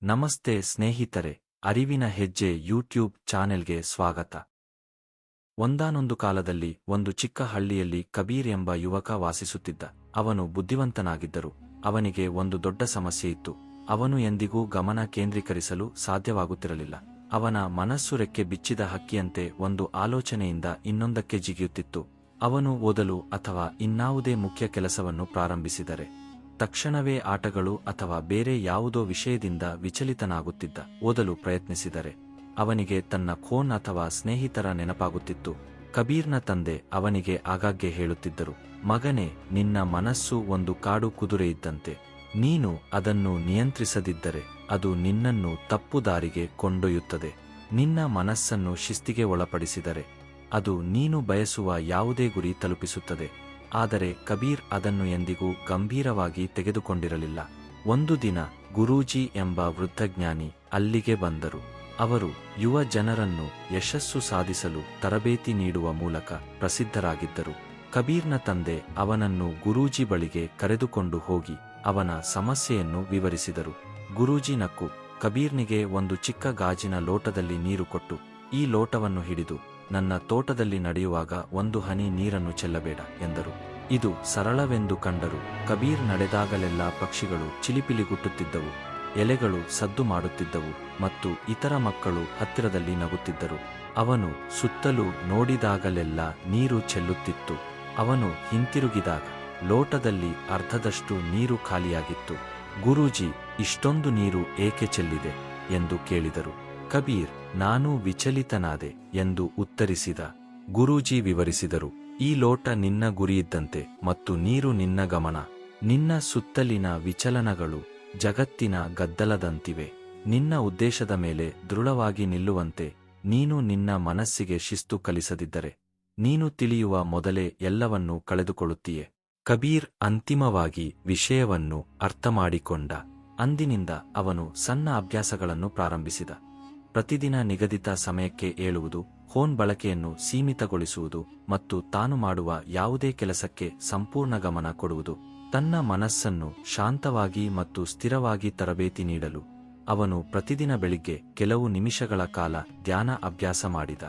ನಮಸ್ತೆ ಸ್ನೇಹಿತರೆ, ಅರಿವಿನ ಹೆಜ್ಜೆ ಯೂಟ್ಯೂಬ್ ಚಾನೆಲ್ಗೆ ಸ್ವಾಗತ. ಒಂದಾನೊಂದು ಕಾಲದಲ್ಲಿ ಒಂದು ಚಿಕ್ಕ ಹಳ್ಳಿಯಲ್ಲಿ ಕಬೀರ್ ಎಂಬ ಯುವಕ ವಾಸಿಸುತ್ತಿದ್ದ. ಅವನು ಬುದ್ಧಿವಂತನಾಗಿದ್ದರು. ಅವನಿಗೆ ಒಂದು ದೊಡ್ಡ ಸಮಸ್ಯೆ ಇತ್ತು. ಅವನು ಎಂದಿಗೂ ಗಮನ ಕೇಂದ್ರೀಕರಿಸಲು ಸಾಧ್ಯವಾಗುತ್ತಿರಲಿಲ್ಲ. ಅವನ ಮನಸ್ಸು ರೆಕ್ಕೆ ಬಿಚ್ಚಿದ ಹಕ್ಕಿಯಂತೆ ಒಂದು ಆಲೋಚನೆಯಿಂದ ಇನ್ನೊಂದಕ್ಕೆ ಜಿಗಿಯುತ್ತಿತ್ತು. ಅವನು ಓದಲು ಅಥವಾ ಇನ್ನಾವುದೇ ಮುಖ್ಯ ಕೆಲಸವನ್ನು ಪ್ರಾರಂಭಿಸಿದರೆ ತಕ್ಷಣವೇ ಆಟಗಳು ಅಥವಾ ಬೇರೆ ಯಾವುದೋ ವಿಷಯದಿಂದ ವಿಚಲಿತನಾಗುತ್ತಿದ್ದ. ಓದಲು ಪ್ರಯತ್ನಿಸಿದರೆ ಅವನಿಗೆ ತನ್ನ ಖೋನ್ ಅಥವಾ ಸ್ನೇಹಿತರ ನೆನಪಾಗುತ್ತಿತ್ತು. ಕಬೀರ್ನ ತಂದೆ ಅವನಿಗೆ ಆಗಾಗ್ಗೆ ಹೇಳುತ್ತಿದ್ದರು, ಮಗನೇ, ನಿನ್ನ ಮನಸ್ಸು ಒಂದು ಕಾಡು ಕುದುರೆ ಇದ್ದಂತೆ. ನೀನು ಅದನ್ನು ನಿಯಂತ್ರಿಸದಿದ್ದರೆ ಅದು ನಿನ್ನನ್ನು ತಪ್ಪು ದಾರಿಗೆ ಕೊಂಡೊಯ್ಯುತ್ತದೆ. ನಿನ್ನ ಮನಸ್ಸನ್ನು ಶಿಸ್ತಿಗೆ ಒಳಪಡಿಸಿದರೆ ಅದು ನೀನು ಬಯಸುವ ಯಾವುದೇ ಗುರಿ ತಲುಪಿಸುತ್ತದೆ. ಆದರೆ ಕಬೀರ್ ಅದನ್ನು ಎಂದಿಗೂ ಗಂಭೀರವಾಗಿ ತೆಗೆದುಕೊಂಡಿರಲಿಲ್ಲ. ಒಂದು ದಿನ ಗುರೂಜಿ ಎಂಬ ವೃದ್ಧಜ್ಞಾನಿ ಅಲ್ಲಿಗೆ ಬಂದರು. ಅವರು ಯುವ ಜನರನ್ನು ಯಶಸ್ಸು ಸಾಧಿಸಲು ತರಬೇತಿ ನೀಡುವ ಮೂಲಕ ಪ್ರಸಿದ್ಧರಾಗಿದ್ದರು. ಕಬೀರ್ನ ತಂದೆ ಅವನನ್ನು ಗುರೂಜಿ ಬಳಿಗೆ ಕರೆದುಕೊಂಡು ಹೋಗಿ ಅವನ ಸಮಸ್ಯೆಯನ್ನು ವಿವರಿಸಿದರು. ಗುರೂಜಿ ನಕ್ಕು ಕಬೀರ್ನಿಗೆ ಒಂದು ಚಿಕ್ಕ ಗಾಜಿನ ಲೋಟದಲ್ಲಿ ನೀರು ಕೊಟ್ಟು, ಈ ಲೋಟವನ್ನು ಹಿಡಿದು ನನ್ನ ತೋಟದಲ್ಲಿ ನಡೆಯುವಾಗ ಒಂದು ಹನಿ ನೀರನ್ನು ಚೆಲ್ಲಬೇಡ ಎಂದರು. ಇದು ಸರಳವೆಂದು ಕಂಡರು. ಕಬೀರ್ ನಡೆದಾಗಲೆಲ್ಲ ಪಕ್ಷಿಗಳು ಚಿಲಿಪಿಲಿಗುಟ್ಟುತ್ತಿದ್ದವು, ಎಲೆಗಳು ಸದ್ದು ಮಾಡುತ್ತಿದ್ದವು ಮತ್ತು ಇತರ ಮಕ್ಕಳು ಹತ್ತಿರದಲ್ಲಿ ನಗುತ್ತಿದ್ದರು. ಅವನು ಸುತ್ತಲೂ ನೋಡಿದಾಗಲೆಲ್ಲ ನೀರು ಚೆಲ್ಲುತ್ತಿತ್ತು. ಅವನು ಹಿಂತಿರುಗಿದಾಗ ಲೋಟದಲ್ಲಿ ಅರ್ಧದಷ್ಟು ನೀರು ಖಾಲಿಯಾಗಿತ್ತು. ಗುರೂಜಿ, ಇಷ್ಟೊಂದು ನೀರು ಏಕೆ ಚೆಲ್ಲಿದೆ ಎಂದು ಕೇಳಿದರು. ಕಬೀರ್, ನಾನು ವಿಚಲಿತನಾದೆ ಎಂದು ಉತ್ತರಿಸಿದ. ಗುರೂಜಿ ವಿವರಿಸಿದರು, ಈ ಲೋಟ ನಿನ್ನ ಗುರಿಯಿದ್ದಂತೆ ಮತ್ತು ನೀರು ನಿನ್ನ ಗಮನ. ನಿನ್ನ ಸುತ್ತಲಿನ ವಿಚಲನಗಳು ಜಗತ್ತಿನ ಗದ್ದಲದಂತಿವೆ. ನಿನ್ನ ಉದ್ದೇಶದ ಮೇಲೆ ದೃಢವಾಗಿ ನಿಲ್ಲುವಂತೆ ನೀನು ನಿನ್ನ ಮನಸ್ಸಿಗೆ ಶಿಸ್ತು ಕಲಿಸದಿದ್ದರೆ ನೀನು ತಿಳಿಯುವ ಮೊದಲೇ ಎಲ್ಲವನ್ನೂ ಕಳೆದುಕೊಳ್ಳುತ್ತೀಯೆ. ಕಬೀರ್ ಅಂತಿಮವಾಗಿ ವಿಷಯವನ್ನು ಅರ್ಥಮಾಡಿಕೊಂಡ. ಅಂದಿನಿಂದ ಅವನು ಸಣ್ಣ ಅಭ್ಯಾಸಗಳನ್ನು ಪ್ರಾರಂಭಿಸಿದ. ಪ್ರತಿದಿನ ನಿಗದಿತ ಸಮಯಕ್ಕೆ ಏಳುವುದು, ಫೋನ್ ಬಳಕೆಯನ್ನು ಸೀಮಿತಗೊಳಿಸುವುದು ಮತ್ತು ತಾನು ಮಾಡುವ ಯಾವುದೇ ಕೆಲಸಕ್ಕೆ ಸಂಪೂರ್ಣ ಗಮನ ಕೊಡುವುದು. ತನ್ನ ಮನಸ್ಸನ್ನು ಶಾಂತವಾಗಿ ಮತ್ತು ಸ್ಥಿರವಾಗಿ ತರಬೇತಿ ನೀಡಲು ಅವನು ಪ್ರತಿದಿನ ಬೆಳಿಗ್ಗೆ ಕೆಲವು ನಿಮಿಷಗಳ ಕಾಲ ಧ್ಯಾನ ಅಭ್ಯಾಸ ಮಾಡಿದ.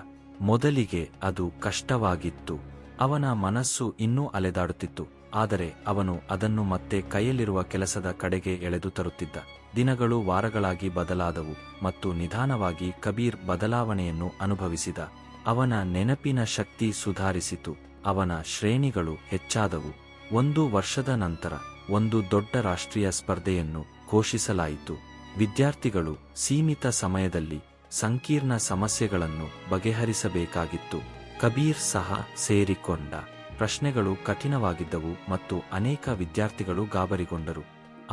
ಮೊದಲಿಗೆ ಅದು ಕಷ್ಟವಾಗಿತ್ತು. ಅವನ ಮನಸ್ಸು ಇನ್ನೂ ಅಲೆದಾಡುತ್ತಿತ್ತು, ಆದರೆ ಅವನು ಅದನ್ನು ಮತ್ತೆ ಕೈಯಲ್ಲಿರುವ ಕೆಲಸದ ಕಡೆಗೆ ಎಳೆದು ತರುತ್ತಿದ್ದ. ದಿನಗಳು ವಾರಗಳಾಗಿ ಬದಲಾದವು ಮತ್ತು ನಿಧಾನವಾಗಿ ಕಬೀರ್ ಬದಲಾವಣೆಯನ್ನು ಅನುಭವಿಸಿದ. ಅವನ ನೆನಪಿನ ಶಕ್ತಿ ಸುಧಾರಿಸಿತು, ಅವನ ಶ್ರೇಣಿಗಳು ಹೆಚ್ಚಾದವು. 1 ವರ್ಷದ ನಂತರ ಒಂದು ದೊಡ್ಡ ರಾಷ್ಟ್ರೀಯ ಸ್ಪರ್ಧೆಯನ್ನು ಘೋಷಿಸಲಾಯಿತು. ವಿದ್ಯಾರ್ಥಿಗಳು ಸೀಮಿತ ಸಮಯದಲ್ಲಿ ಸಂಕೀರ್ಣ ಸಮಸ್ಯೆಗಳನ್ನು ಬಗೆಹರಿಸಬೇಕಾಗಿತ್ತು. ಕಬೀರ್ ಸಹ ಸೇರಿಕೊಂಡ. ಪ್ರಶ್ನೆಗಳು ಕಠಿಣವಾಗಿದ್ದವು ಮತ್ತು ಅನೇಕ ವಿದ್ಯಾರ್ಥಿಗಳು ಗಾಬರಿಗೊಂಡರು.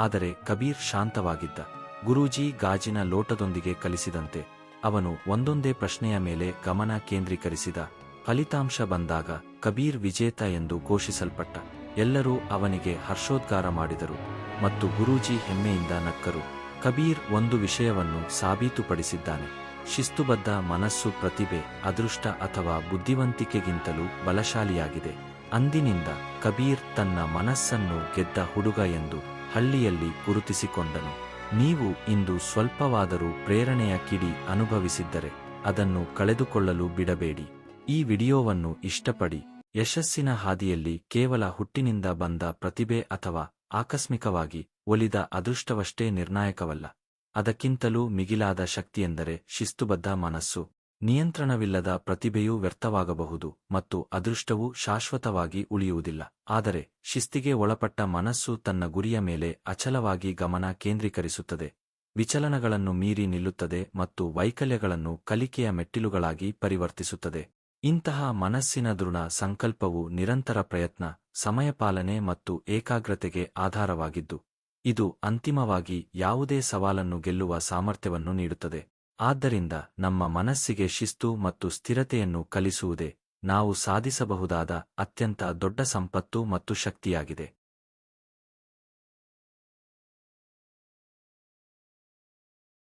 ಆದರೆ ಕಬೀರ್ ಶಾಂತವಾಗಿದ್ದ. ಗುರೂಜಿ ಗಾಜಿನ ಲೋಟದೊಂದಿಗೆ ಕಲಿಸಿದಂತೆ ಅವನು ಒಂದೊಂದೇ ಪ್ರಶ್ನೆಯ ಮೇಲೆ ಗಮನ ಕೇಂದ್ರೀಕರಿಸಿದ. ಫಲಿತಾಂಶ ಬಂದಾಗ ಕಬೀರ್ ವಿಜೇತ ಎಂದು ಘೋಷಿಸಲ್ಪಟ್ಟ. ಎಲ್ಲರೂ ಅವನಿಗೆ ಹರ್ಷೋದ್ಗಾರ ಮಾಡಿದರು ಮತ್ತು ಗುರೂಜಿ ಹೆಮ್ಮೆಯಿಂದ ನಕ್ಕರು. ಕಬೀರ್ ಒಂದು ವಿಷಯವನ್ನು ಸಾಬೀತುಪಡಿಸಿದ್ದಾನೆ. ಶಿಸ್ತುಬದ್ಧ ಮನಸ್ಸು ಪ್ರತಿಭೆ, ಅದೃಷ್ಟ ಅಥವಾ ಬುದ್ಧಿವಂತಿಕೆಗಿಂತಲೂ ಬಲಶಾಲಿಯಾಗಿದೆ. ಅಂದಿನಿಂದ ಕಬೀರ್ ತನ್ನ ಮನಸ್ಸನ್ನು ಗೆದ್ದ ಹುಡುಗ ಎಂದು ಹಳ್ಳಿಯಲ್ಲಿ ಗುರುತಿಸಿಕೊಂಡನು. ನೀವು ಇಂದು ಸ್ವಲ್ಪವಾದರೂ ಪ್ರೇರಣೆಯ ಕಿಡಿ ಅನುಭವಿಸಿದ್ದರೆ ಅದನ್ನು ಕಳೆದುಕೊಳ್ಳಲು ಬಿಡಬೇಡಿ. ಈ ವಿಡಿಯೋವನ್ನು ಇಷ್ಟಪಡಿ. ಯಶಸ್ಸಿನ ಹಾದಿಯಲ್ಲಿ ಕೇವಲ ಹುಟ್ಟಿನಿಂದ ಬಂದ ಪ್ರತಿಭೆ ಅಥವಾ ಆಕಸ್ಮಿಕವಾಗಿ ಒಲಿದ ಅದೃಷ್ಟವಷ್ಟೇ ನಿರ್ಣಾಯಕವಲ್ಲ. ಅದಕ್ಕಿಂತಲೂ ಮಿಗಿಲಾದ ಶಕ್ತಿಯೆಂದರೆ ಶಿಸ್ತುಬದ್ಧ ಮನಸ್ಸು. ನಿಯಂತ್ರಣವಿಲ್ಲದ ಪ್ರತಿಭೆಯೂ ವ್ಯರ್ಥವಾಗಬಹುದು ಮತ್ತು ಅದೃಷ್ಟವೂ ಶಾಶ್ವತವಾಗಿ ಉಳಿಯುವುದಿಲ್ಲ. ಆದರೆ ಶಿಸ್ತಿಗೆ ಒಳಪಟ್ಟ ಮನಸ್ಸು ತನ್ನ ಗುರಿಯ ಮೇಲೆ ಅಚಲವಾಗಿ ಗಮನ ಕೇಂದ್ರೀಕರಿಸುತ್ತದೆ, ವಿಚಲನಗಳನ್ನು ಮೀರಿ ನಿಲ್ಲುತ್ತದೆ ಮತ್ತು ವೈಕಲ್ಯಗಳನ್ನು ಕಲಿಕೆಯ ಮೆಟ್ಟಿಲುಗಳಾಗಿ ಪರಿವರ್ತಿಸುತ್ತದೆ. ಇಂತಹ ಮನಸ್ಸಿನ ದೃಢ ಸಂಕಲ್ಪವು ನಿರಂತರ ಪ್ರಯತ್ನ, ಸಮಯಪಾಲನೆ ಮತ್ತು ಏಕಾಗ್ರತೆಗೆ ಆಧಾರವಾಗಿದ್ದು, ಇದು ಅಂತಿಮವಾಗಿ ಯಾವುದೇ ಸವಾಲನ್ನು ಗೆಲ್ಲುವ ಸಾಮರ್ಥ್ಯವನ್ನು ನೀಡುತ್ತದೆ. ಆದ್ದರಿಂದ ನಮ್ಮ ಮನಸ್ಸಿಗೆ ಶಿಸ್ತು ಮತ್ತು ಸ್ಥಿರತೆಯನ್ನು ಕಲಿಸುವುದೇ ನಾವು ಸಾಧಿಸಬಹುದಾದ ಅತ್ಯಂತ ದೊಡ್ಡ ಸಂಪತ್ತು ಮತ್ತು ಶಕ್ತಿಯಾಗಿದೆ.